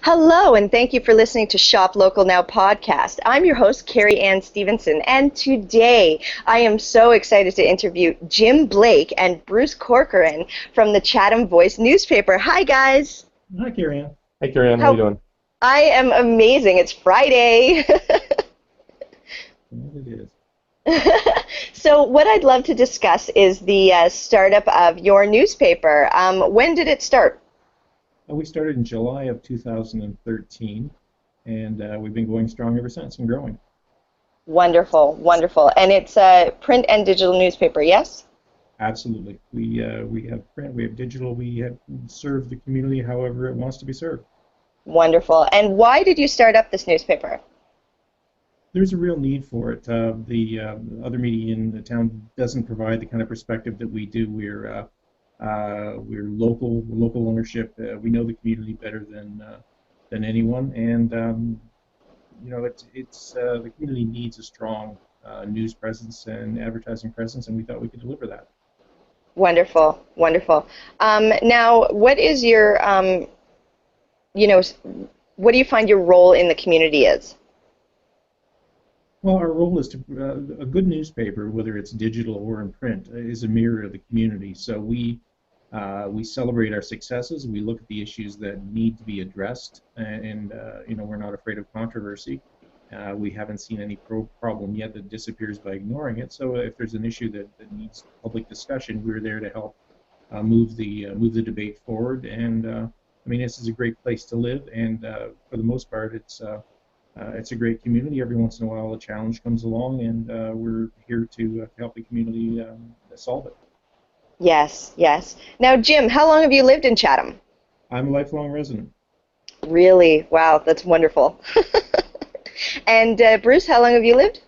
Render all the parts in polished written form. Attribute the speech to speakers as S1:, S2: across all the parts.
S1: Hello, and thank you for listening to Shop Local Now podcast. I'm your host, Carrie Ann Stevenson, and today I am so excited to interview Jim Blake and Bruce Corcoran from the Chatham Voice newspaper. Hi, guys.
S2: Hi, Carrie Ann.
S3: Hey, Carrie Ann, how you doing?
S1: I am amazing. It's Friday.
S2: It is.
S1: So what I'd love to discuss is the startup of your newspaper. When did it start?
S2: We started in July of 2013, and we've been going strong ever since and growing.
S1: Wonderful, wonderful. And it's a print and digital newspaper, yes?
S2: Absolutely. We have print, we have digital, we have served the community however it wants to be served.
S1: Wonderful. And why did you start up this newspaper?
S2: There's a real need for it. The other media in the town doesn't provide the kind of perspective that we do. We're local ownership. We know the community better than anyone, and the community needs a strong news presence and advertising presence, and we thought we could deliver that.
S1: Wonderful, wonderful. Now, what is your, what do you find your role in the community is?
S2: Well, our role is to a good newspaper, whether it's digital or in print, is a mirror of the community. So we celebrate our successes. We look at the issues that need to be addressed, and we're not afraid of controversy. We haven't seen any problem yet that disappears by ignoring it. So if there's an issue that needs public discussion, we're there to help move the debate forward. And this is a great place to live, and for the most part, it's a great community. Every once in a while, a challenge comes along, and we're here to help the community solve it.
S1: Yes, yes. Now, Jim, how long have you lived in Chatham?
S2: I'm a lifelong resident.
S1: Really? Wow, that's wonderful. And Bruce, how long have you lived?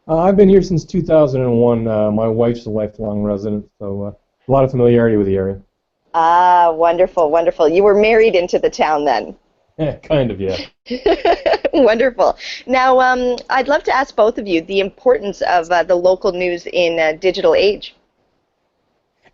S3: I've been here since 2001. My wife's a lifelong resident, so a lot of familiarity with the area.
S1: Ah, wonderful, wonderful. You were married into the town then?
S3: Kind of, yeah.
S1: Wonderful. Now, I'd love to ask both of you the importance of the local news in a digital age.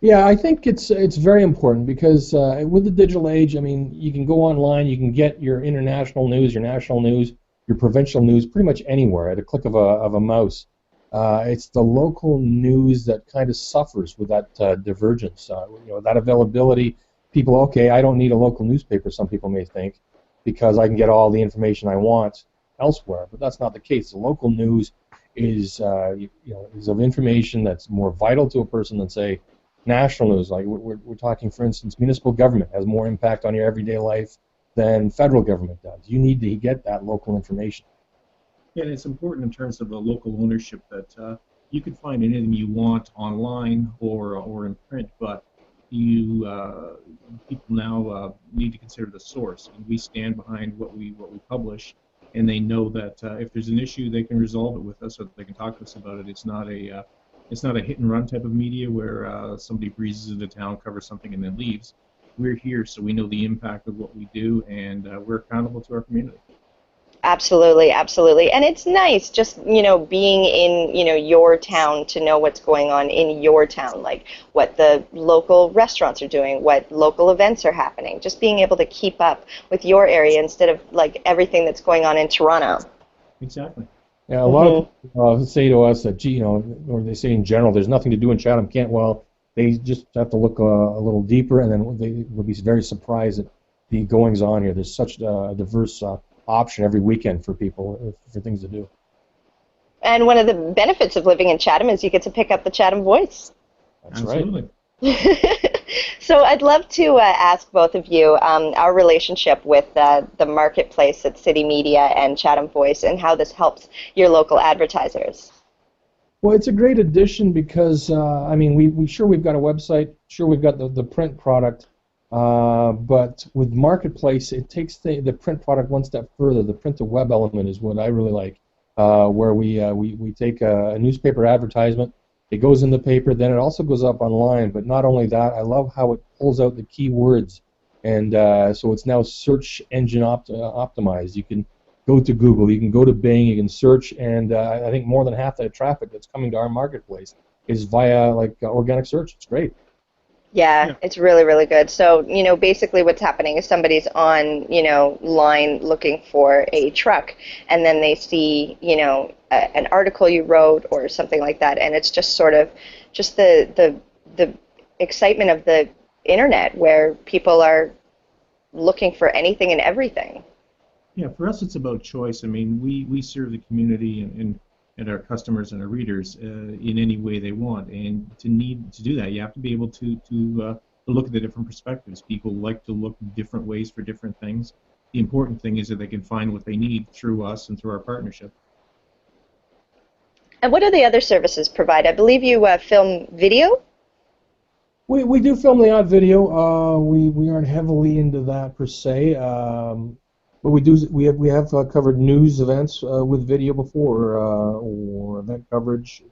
S3: Yeah, I think it's very important because with the digital age, you can go online, you can get your international news, your national news, your provincial news pretty much anywhere at a click of a mouse. It's the local news that kind of suffers with that divergence. That availability. People, okay, I don't need a local newspaper, some people may think, because I can get all the information I want elsewhere, but that's not the case. The local news is of information that's more vital to a person than, say, national news. Like we're talking, for instance, municipal government has more impact on your everyday life than federal government does. You need to get that local information.
S2: Yeah, and it's important in terms of the local ownership that you can find anything you want online or in print, but people now need to consider the source, and we stand behind what we publish, and they know that if there's an issue, they can resolve it with us, or they can talk to us about it. It's not a hit and run type of media where somebody breezes into town, covers something, and then leaves. We're here, so we know the impact of what we do, and we're accountable to our community.
S1: Absolutely, absolutely. And it's nice just, being in, your town to know what's going on in your town, like what the local restaurants are doing, what local events are happening, just being able to keep up with your area instead of like everything that's going on in Toronto.
S2: Exactly.
S3: Yeah, a lot of people say to us that, or they say in general, there's nothing to do in Chatham. Well, they just have to look a little deeper, and then they will be very surprised at the goings on here. There's such a diverse option every weekend for people for things to do.
S1: And one of the benefits of living in Chatham is you get to pick up the Chatham Voice.
S3: That's
S2: Absolutely.
S3: Right.
S1: So I'd love to ask both of you our relationship with the marketplace at City Media and Chatham Voice and how this helps your local advertisers.
S3: Well, it's a great addition because, we've got a website, sure we've got the print product, but with Marketplace, it takes the print product one step further. The print-to-web element is what I really like, where we take a newspaper advertisement, it goes in the paper, then it also goes up online. But not only that, I love how it pulls out the keywords, and so it's now search engine optimized. You can go to Google, you can go to Bing, you can search, and I think more than half that traffic that's coming to our marketplace is via organic search. It's great.
S1: Yeah,
S2: Yeah.
S1: it's really, really good. So, basically what's happening is somebody's on, line looking for a truck, and then they see, an article you wrote or something like that, and it's just sort of just the excitement of the internet where people are looking for anything and everything.
S2: Yeah, for us, it's about choice. I mean, we serve the community and our customers and our readers in any way they want. And to need to do that, you have to be able to look at the different perspectives. People like to look different ways for different things. The important thing is that they can find what they need through us and through our partnership.
S1: And what do the other services provide? I believe you film video?
S3: We do film the odd video. We aren't heavily into that per se, but we have covered news events with video before, or event coverage,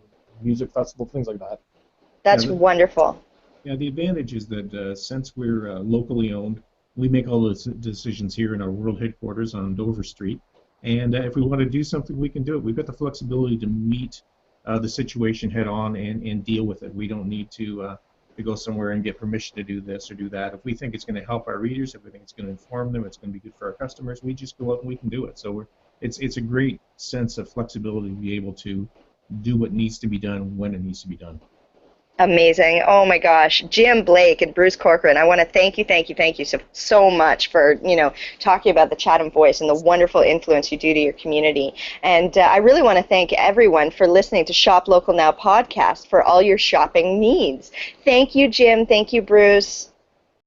S3: music festival, things like that.
S2: Yeah,
S1: That's wonderful.
S2: yeah. The advantage is that since we're locally owned, we make all those decisions here in our world headquarters on Dover Street. And if we want to do something, we can do it. We've got the flexibility to meet the situation head on and deal with it. We don't need to go somewhere and get permission to do this or do that. If we think it's going to help our readers, if we think it's going to inform them, it's going to be good for our customers, we just go out and we can do it. So it's a great sense of flexibility to be able to do what needs to be done when it needs to be done.
S1: Amazing. Oh my gosh. Jim Blake and Bruce Corcoran, I want to thank you so much for, talking about the Chatham Voice and the wonderful influence you do to your community. And I really want to thank everyone for listening to Shop Local Now podcast for all your shopping needs. Thank you, Jim. Thank you, Bruce.